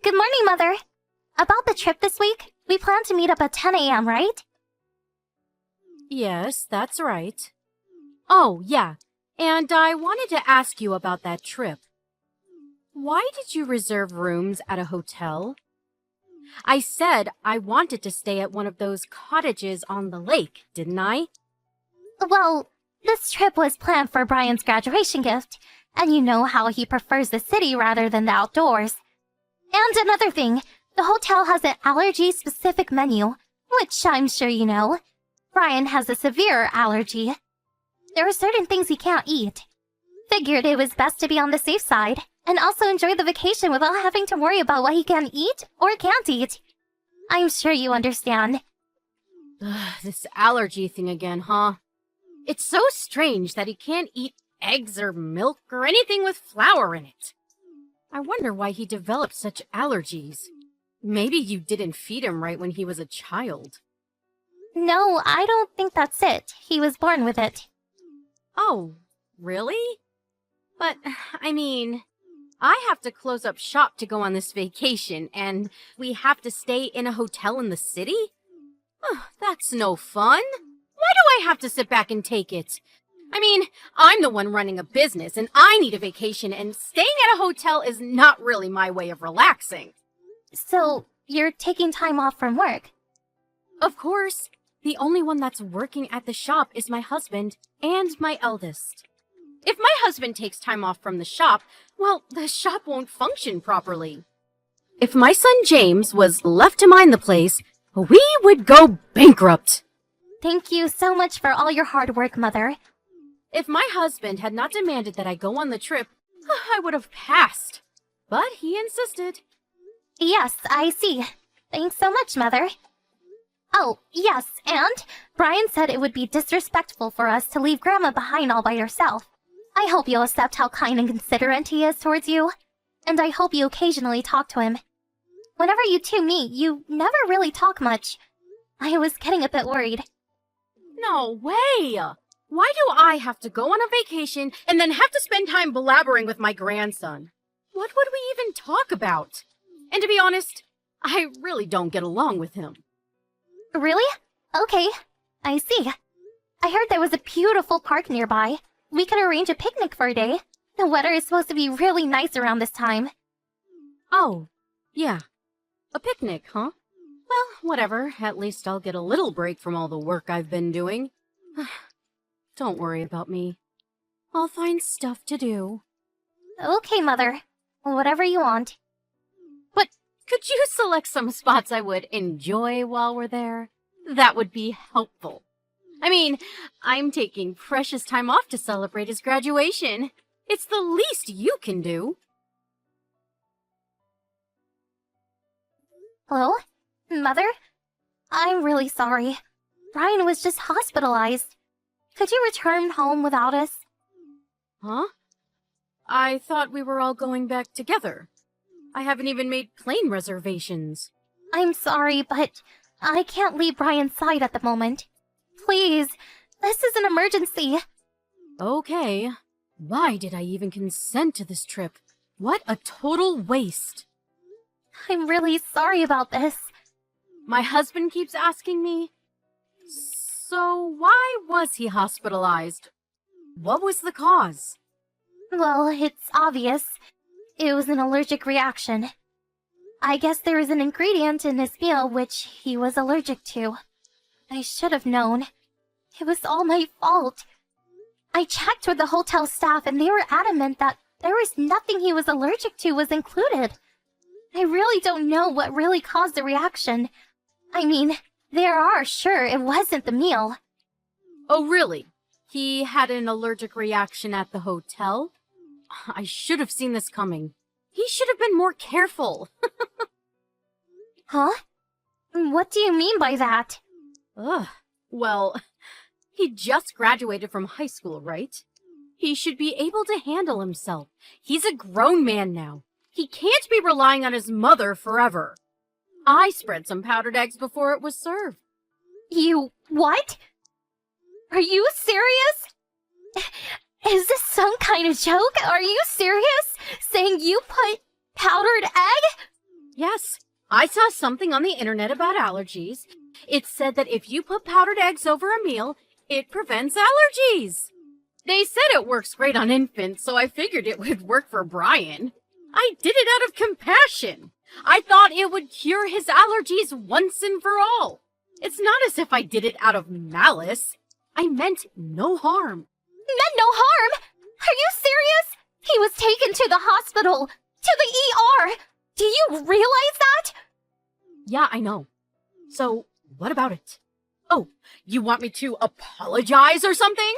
Good morning, Mother. About the trip this week, we plan to meet up at 10 a.m., right? Yes, that's right. Oh, yeah, and I wanted to ask you about that trip. Why did you reserve rooms at a hotel? I said I wanted to stay at one of those cottages on the lake, didn't I? Well, this trip was planned for Brian's graduation gift, and you know how he prefers the city rather than the outdoors. And another thing, the hotel has an allergy-specific menu, which I'm sure you know. Brian has a severe allergy. There are certain things he can't eat. Figured it was best to be on the safe side, and also enjoy the vacation without having to worry about what he can eat or can't eat. I'm sure you understand. This allergy thing again, huh? It's so strange that he can't eat eggs or milk or anything with flour in it. I wonder why he developed such allergies. Maybe you didn't feed him right when he was a child. No, I don't think that's it. He was born with it. Oh, really? But, I have to close up shop to go on this vacation, and we have to stay in a hotel in the city? That's no fun. Why do I have to sit back and take it? I'm the one running a business, and I need a vacation, and staying at a hotel is not really my way of relaxing. So, you're taking time off from work? Of course. The only one that's working at the shop is my husband and my eldest. If my husband takes time off from the shop, well, the shop won't function properly. If my son James was left to mind the place, we would go bankrupt. Thank you so much for all your hard work, Mother. If my husband had not demanded that I go on the trip, I would have passed. But he insisted. Yes, I see. Thanks so much, Mother. Oh, yes, and Brian said it would be disrespectful for us to leave Grandma behind all by herself. I hope you'll accept how kind and considerate he is towards you, and I hope you occasionally talk to him. Whenever you two meet, you never really talk much. I was getting a bit worried. No way! Why do I have to go on a vacation and then have to spend time blabbering with my grandson? What would we even talk about? And to be honest, I really don't get along with him. Really? Okay, I see. I heard there was a beautiful park nearby. We could arrange a picnic for a day. The weather is supposed to be really nice around this time. Oh, yeah. A picnic, huh? Well, whatever. At least I'll get a little break from all the work I've been doing. Don't worry about me. I'll find stuff to do. Okay, Mother. Whatever you want. But could you select some spots I would enjoy while we're there? That would be helpful. I'm taking precious time off to celebrate his graduation. It's the least you can do. Hello? Mother? I'm really sorry. Brian was just hospitalized. Could you return home without us? Huh? I thought we were all going back together. I haven't even made plane reservations. I'm sorry, but I can't leave Brian's side at the moment. Please, this is an emergency. Okay. Why did I even consent to this trip? What a total waste. I'm really sorry about this. My husband keeps asking me. So why was he hospitalized? What was the cause? Well, it's obvious. It was an allergic reaction. I guess there was an ingredient in his meal which he was allergic to. I should have known. It was all my fault. I checked with the hotel staff and they were adamant that there was nothing he was allergic to was included. I really don't know what really caused the reaction. They are sure it wasn't the meal. Oh, really? He had an allergic reaction at the hotel? I should have seen this coming. He should have been more careful. Huh? What do you mean by that? Well, he just graduated from high school, right? He should be able to handle himself. He's a grown man now. He can't be relying on his mother forever. I spread some powdered eggs before it was served. You what? Are you serious? Is this some kind of joke? Are you serious? Saying you put powdered egg? Yes, I saw something on the internet about allergies. It said that if you put powdered eggs over a meal, it prevents allergies. They said it works great on infants, so I figured it would work for Brian. I did it out of compassion. I thought it would cure his allergies once and for all. It's not as if I did it out of malice. I meant no harm. Meant no harm? Are you serious? He was taken to the hospital, to the ER. Do you realize that? Yeah, I know. So, what about it? Oh, you want me to apologize or something?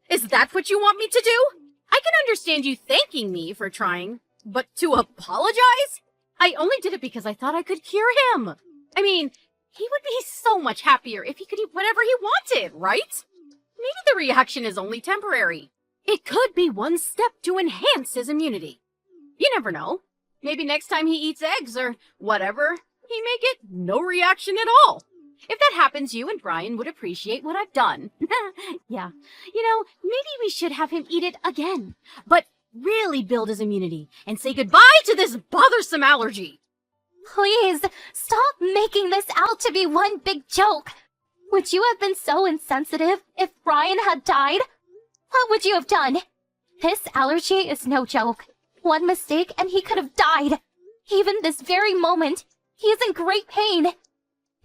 Is that what you want me to do? I can understand you thanking me for trying, but to apologize? I only did it because I thought I could cure him. I mean, he would be so much happier if he could eat whatever he wanted, right? Maybe the reaction is only temporary. It could be one step to enhance his immunity. You never know. Maybe next time he eats eggs or whatever, he may get no reaction at all. If that happens, you and Brian would appreciate what I've done. Yeah. Maybe we should have him eat it again. But really build his immunity and say goodbye to this bothersome allergy. Please, stop making this out to be one big joke. Would you have been so insensitive if Brian had died? What would you have done? This allergy is no joke. One mistake and he could have died. Even this very moment, he is in great pain.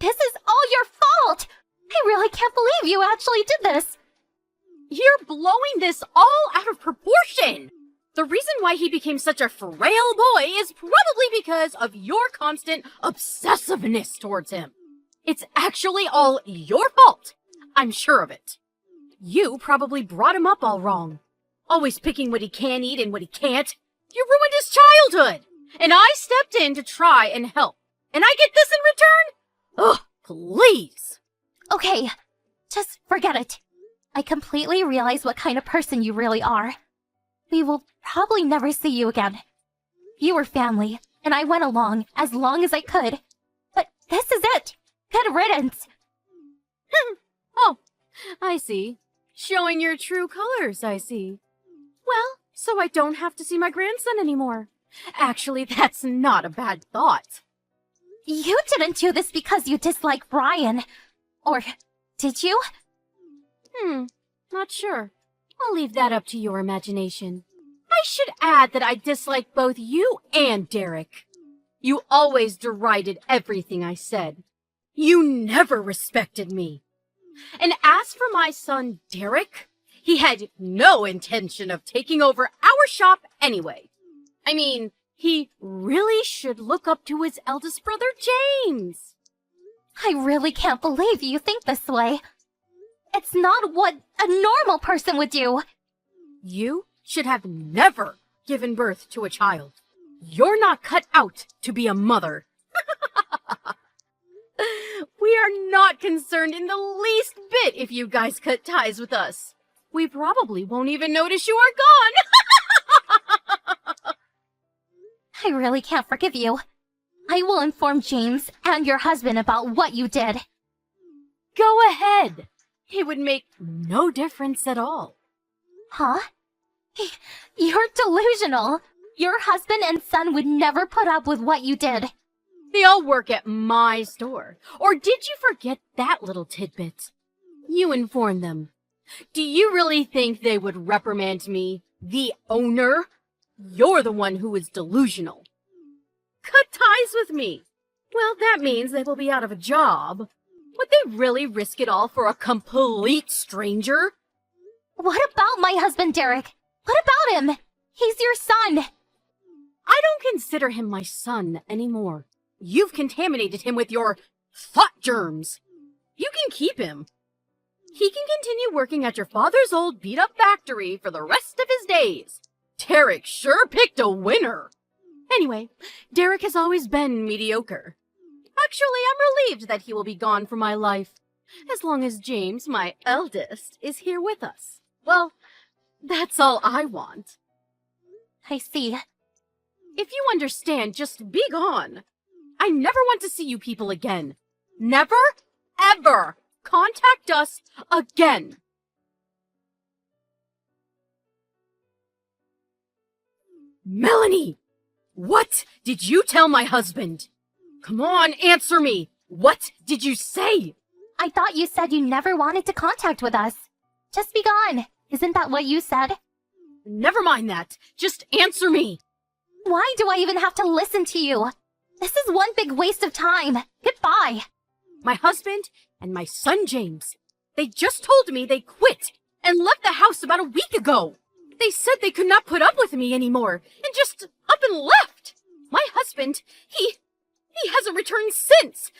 This is all your fault! I really can't believe you actually did this. You're blowing this all out of proportion. The reason why he became such a frail boy is probably because of your constant obsessiveness towards him. It's actually all your fault. I'm sure of it. You probably brought him up all wrong. Always picking what he can eat and what he can't. You ruined his childhood. And I stepped in to try and help. And I get this in return? Ugh, please. Okay, just forget it. I completely realize what kind of person you really are. We will probably never see you again. You were family, and I went along as long as I could. But this is it. Good riddance. Oh, I see. Showing your true colors, I see. Well, so I don't have to see my grandson anymore. Actually, that's not a bad thought. You didn't do this because you dislike Brian. Or did you? Not sure. I'll leave that up to your imagination. I should add that I dislike both you and Derek. You always derided everything I said. You never respected me. And as for my son, Derek, he had no intention of taking over our shop anyway. I mean, he really should look up to his eldest brother, James. I really can't believe you think this way. It's not what a normal person would do. You should have never given birth to a child. You're not cut out to be a mother. We are not concerned in the least bit if you guys cut ties with us. We probably won't even notice you are gone. I really can't forgive you. I will inform James and your husband about what you did. Go ahead. It would make no difference at all. Huh? You're delusional. Your husband and son would never put up with what you did. They all work at my store. Or did you forget that little tidbit? You informed them. Do you really think they would reprimand me, the owner? You're the one who is delusional. Cut ties with me. Well, that means they will be out of a job. Would they really risk it all for a complete stranger? What about my husband, Derek? What about him? He's your son. I don't consider him my son anymore. You've contaminated him with your thought germs. You can keep him. He can continue working at your father's old beat-up factory for the rest of his days. Derek sure picked a winner. Anyway, Derek has always been mediocre. Actually, I'm relieved that he will be gone from my life. As long as James, my eldest, is here with us. Well, that's all I want. I see. If you understand, just be gone. I never want to see you people again. Never, ever contact us again. Melanie, what did you tell my husband? Come on, answer me! What did you say? I thought you said you never wanted to contact with us. Just be gone. Isn't that what you said? Never mind that. Just answer me. Why do I even have to listen to you? This is one big waste of time. Goodbye. My husband and my son James, they just told me they quit and left the house about a week ago. They said they could not put up with me anymore and just up and left. My husband, he hasn't returned since.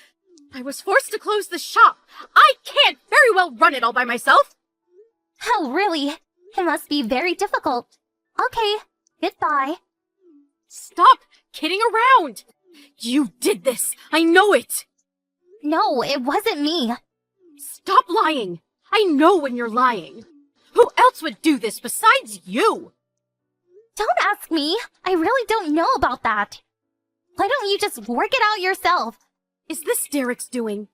I was forced to close the shop. I can't very well run it all by myself. Oh, really? It must be very difficult. Okay, goodbye. Stop kidding around. You did this. I know it. No, it wasn't me. Stop lying. I know when you're lying. Who else would do this besides you? Don't ask me. I really don't know about that. Why don't you just work it out yourself? Is this Derek's doing?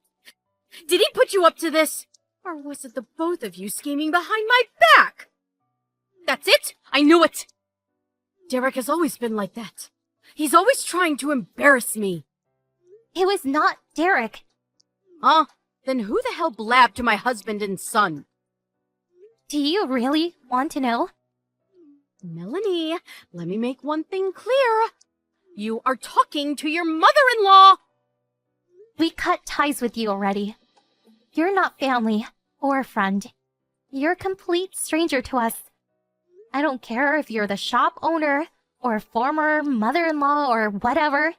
Did he put you up to this? Or was it the both of you scheming behind my back? That's it! I knew it! Derek has always been like that. He's always trying to embarrass me. It was not Derek. Huh? Then who the hell blabbed to my husband and son? Do you really want to know? Melanie, let me make one thing clear. You are talking to your mother-in-law! We cut ties with you already. You're not family or a friend. You're a complete stranger to us. I don't care if you're the shop owner or former mother-in-law or whatever.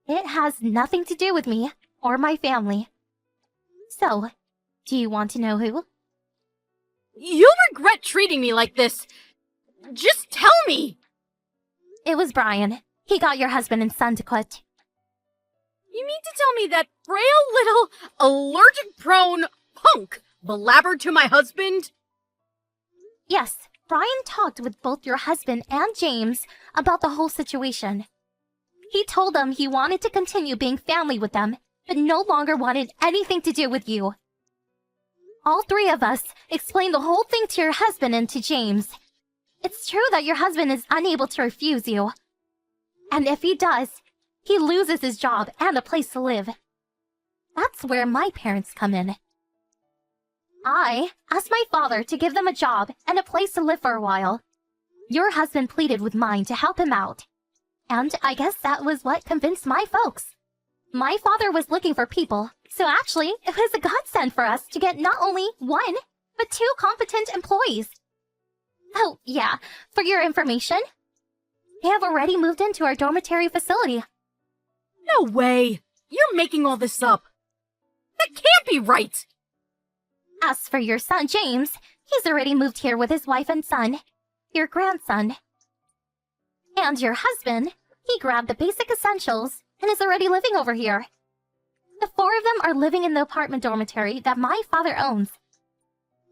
It has nothing to do with me or my family. So, do you want to know who? You'll regret treating me like this. Just tell me! It was Brian. He got your husband and son to quit. You mean to tell me that frail little allergic-prone punk blabbered to my husband? Yes, Brian talked with both your husband and James about the whole situation. He told them he wanted to continue being family with them, but no longer wanted anything to do with you. All three of us explained the whole thing to your husband and to James. It's true that your husband is unable to refuse you. And if he does, he loses his job and a place to live. That's where my parents come in. I asked my father to give them a job and a place to live for a while. Your husband pleaded with mine to help him out. And I guess that was what convinced my folks. My father was looking for people, so actually it was a godsend for us to get not only one, but two competent employees. Oh, yeah, for your information, they have already moved into our dormitory facility. No way! You're making all this up. That can't be right! As for your son, James, he's already moved here with his wife and son, your grandson. And your husband, he grabbed the basic essentials and is already living over here. The four of them are living in the apartment dormitory that my father owns.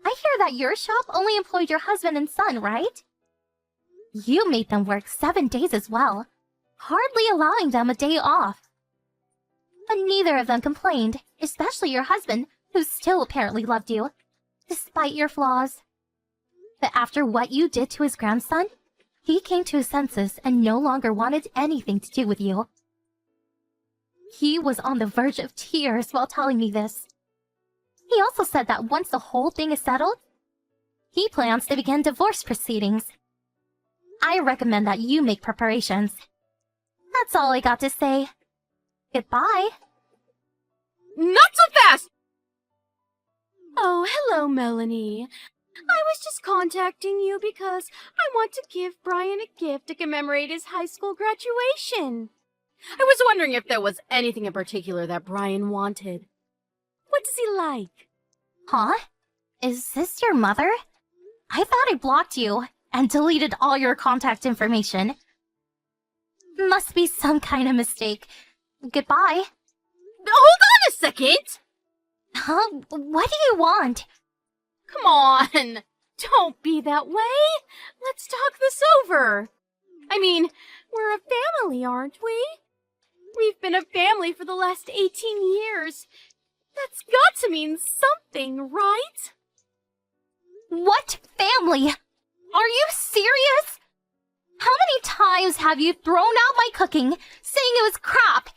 I hear that your shop only employed your husband and son, right? You made them work 7 days as well, hardly allowing them a day off. But neither of them complained, especially your husband, who still apparently loved you, despite your flaws. But after what you did to his grandson, he came to his senses and no longer wanted anything to do with you. He was on the verge of tears while telling me this. He also said that once the whole thing is settled, he plans to begin divorce proceedings. I recommend that you make preparations. That's all I got to say. Goodbye. Not so fast! Oh, hello, Melanie. I was just contacting you because I want to give Brian a gift to commemorate his high school graduation. I was wondering if there was anything in particular that Brian wanted. What does he like? Huh? Is this your mother? I thought I blocked you and deleted all your contact information. Must be some kind of mistake. Goodbye. Hold on a second! Huh? What do you want? Come on! Don't be that way! Let's talk this over! I mean, we're a family, aren't we? We've been a family for the last 18 years. That's got to mean something, right? What family? Are you serious? How many times have you thrown out my cooking, saying it was crap?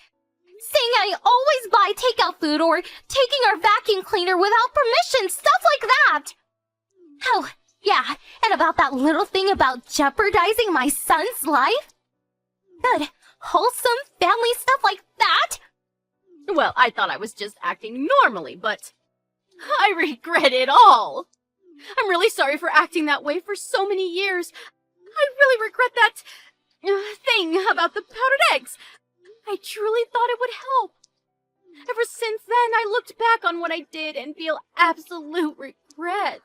takeout food or taking our vacuum cleaner without permission, stuff like that. Oh, yeah, and about that little thing about jeopardizing my son's life? Good, wholesome family stuff like that? Well, I thought I was just acting normally, but I regret it all. I'm really sorry for acting that way for so many years. I really regret that thing about the powdered eggs. I truly thought it would help. Ever since then, I looked back on what I did and feel absolute regret.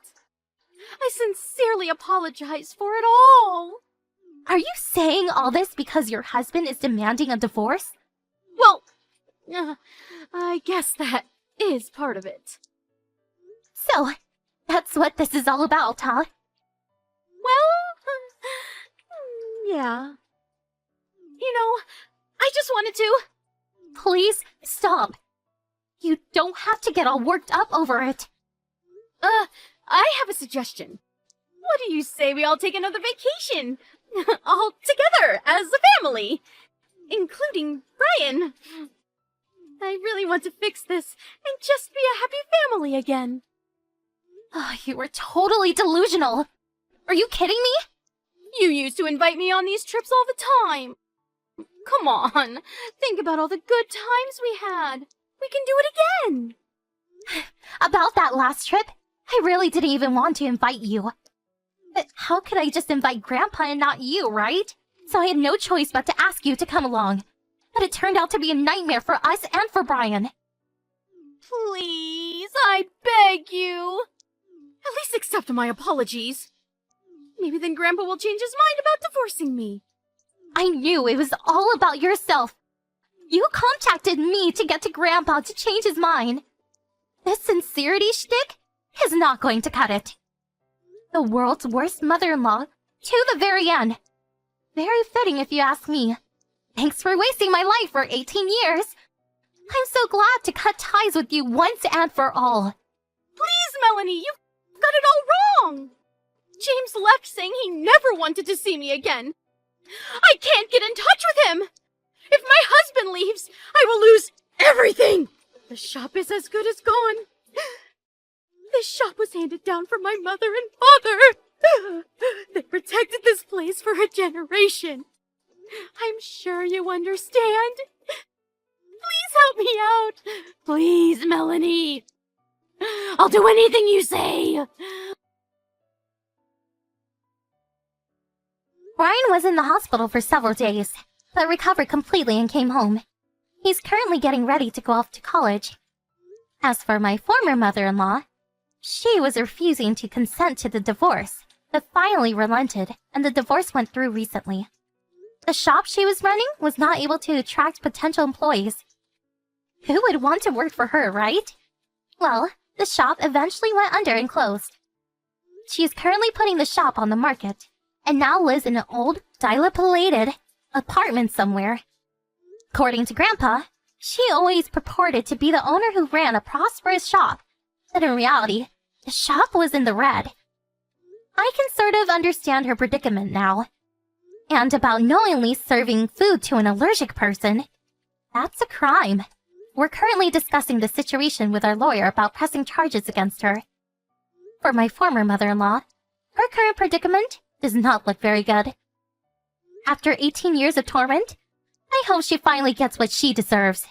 I sincerely apologize for it all. Are you saying all this because your husband is demanding a divorce? Well, I guess that is part of it. So, that's what this is all about, huh? Well, yeah. You know, I just wanted to... Please stop. You don't have to get all worked up over it. I have a suggestion. What do you say we all take another vacation? All together, as a family. Including Brian. I really want to fix this and just be a happy family again. Oh, you were totally delusional. Are you kidding me? You used to invite me on these trips all the time. Come on, think about all the good times we had. We can do it again. About that last trip, I really didn't even want to invite you. But how could I just invite Grandpa and not you, right? So I had no choice but to ask you to come along. But it turned out to be a nightmare for us and for Brian. Please, I beg you. At least accept my apologies. Maybe then Grandpa will change his mind about divorcing me. I knew it was all about yourself. You contacted me to get to Grandpa to change his mind. This sincerity shtick is not going to cut it. The world's worst mother-in-law to the very end. Very fitting if you ask me. Thanks for wasting my life for 18 years. I'm so glad to cut ties with you once and for all. Please, Melanie, you've got it all wrong. James left saying he never wanted to see me again. I can't get in touch with him. If my husband leaves, I will lose everything. The shop is as good as gone. This shop was handed down from my mother and father. They protected this place for a generation. I'm sure you understand. Please help me out. Please, Melanie. I'll do anything you say. Brian was in the hospital for several days, but recovered completely and came home. He's currently getting ready to go off to college. As for my former mother-in-law, she was refusing to consent to the divorce, but finally relented, and the divorce went through recently. The shop she was running was not able to attract potential employees. Who would want to work for her, right? Well, the shop eventually went under and closed. She is currently putting the shop on the market, and now lives in an old, dilapidated apartment somewhere. According to Grandpa, she always purported to be the owner who ran a prosperous shop, but in reality, the shop was in the red. I can sort of understand her predicament now. And about knowingly serving food to an allergic person, that's a crime. We're currently discussing the situation with our lawyer about pressing charges against her. For my former mother-in-law, her current predicament does not look very good. After 18 years of torment, I hope she finally gets what she deserves.